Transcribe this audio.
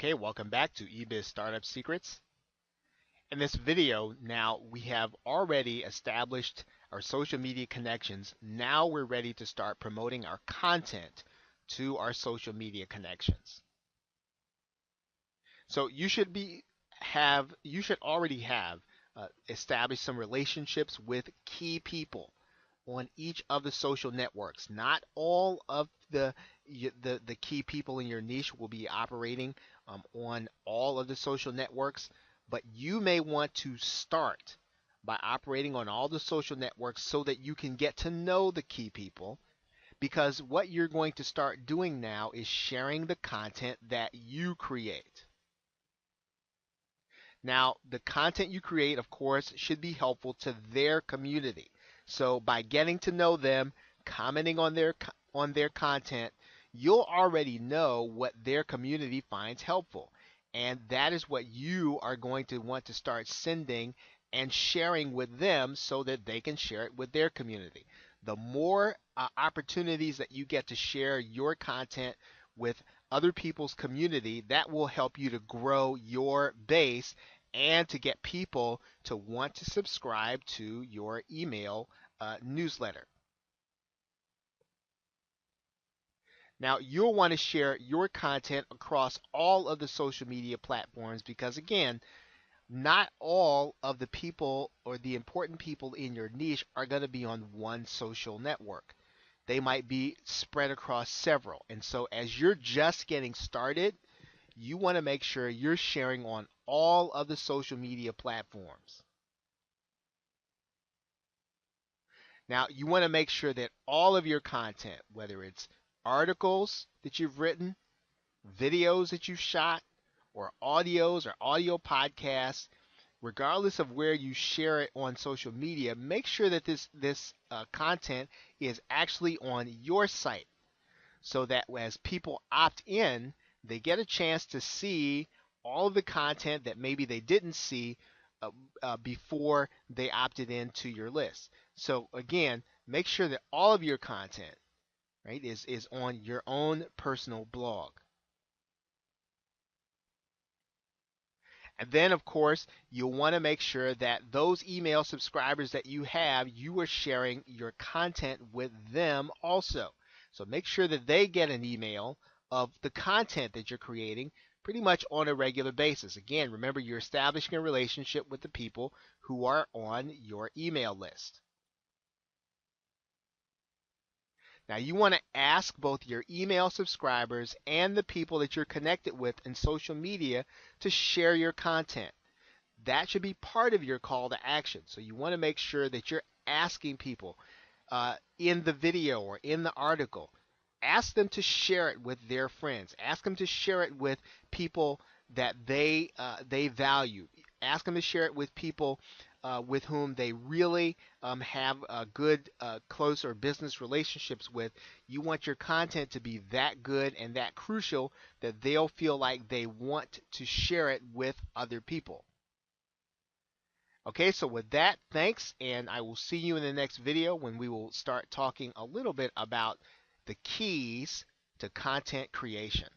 Okay, welcome back to eBiz Startup Secrets. In this video, now we have already established our social media connections. Now we're ready to start promoting our content to our social media connections. So you should already have established some relationships with key people on each of the social networks. Not all of the key people in your niche will be operating on all of the social networks, but you may want to start by operating on all the social networks so that you can get to know the key people, because what you're going to start doing now is sharing the content that you create. Now, the content you create, of course, should be helpful to their community. So by getting to know them, commenting on their content, you'll already know what their community finds helpful. And that is what you are going to want to start sending and sharing with them so that they can share it with their community. The more opportunities that you get to share your content with other people's community, that will help you to grow your base and to get people to want to subscribe to your email newsletter. Now, you'll want to share your content across all of the social media platforms because, again, not all of the people or the important people in your niche are going to be on one social network. They might be spread across several. And so, as you're just getting started, you want to make sure you're sharing on all of the social media platforms. Now, you want to make sure that all of your content, whether it's articles that you've written, videos that you've shot, or audios or audio podcasts, regardless of where you share it on social media, make sure that this content is actually on your site, so that as people opt in, they get a chance to see all of the content that maybe they didn't see before they opted into your list. So again, make sure that all of your content, right, is on your own personal blog. And then, of course, you'll want to make sure that those email subscribers that you are sharing your content with them also. So make sure that they get an email of the content that you're creating pretty much on a regular basis. Again, remember, you're establishing a relationship with the people who are on your email list. Now, you want to ask both your email subscribers and the people that you're connected with in social media to share your content. That should be part of your call to action. So you want to make sure that you're asking people in the video or in the article, ask them to share it with their friends. Ask them to share it with people that they value. Ask them to share it with people with whom they really have good, close or business relationships with. You want your content to be that good and that crucial that they'll feel like they want to share it with other people. Okay, so with that, thanks, and I will see you in the next video when we will start talking a little bit about the keys to content creation.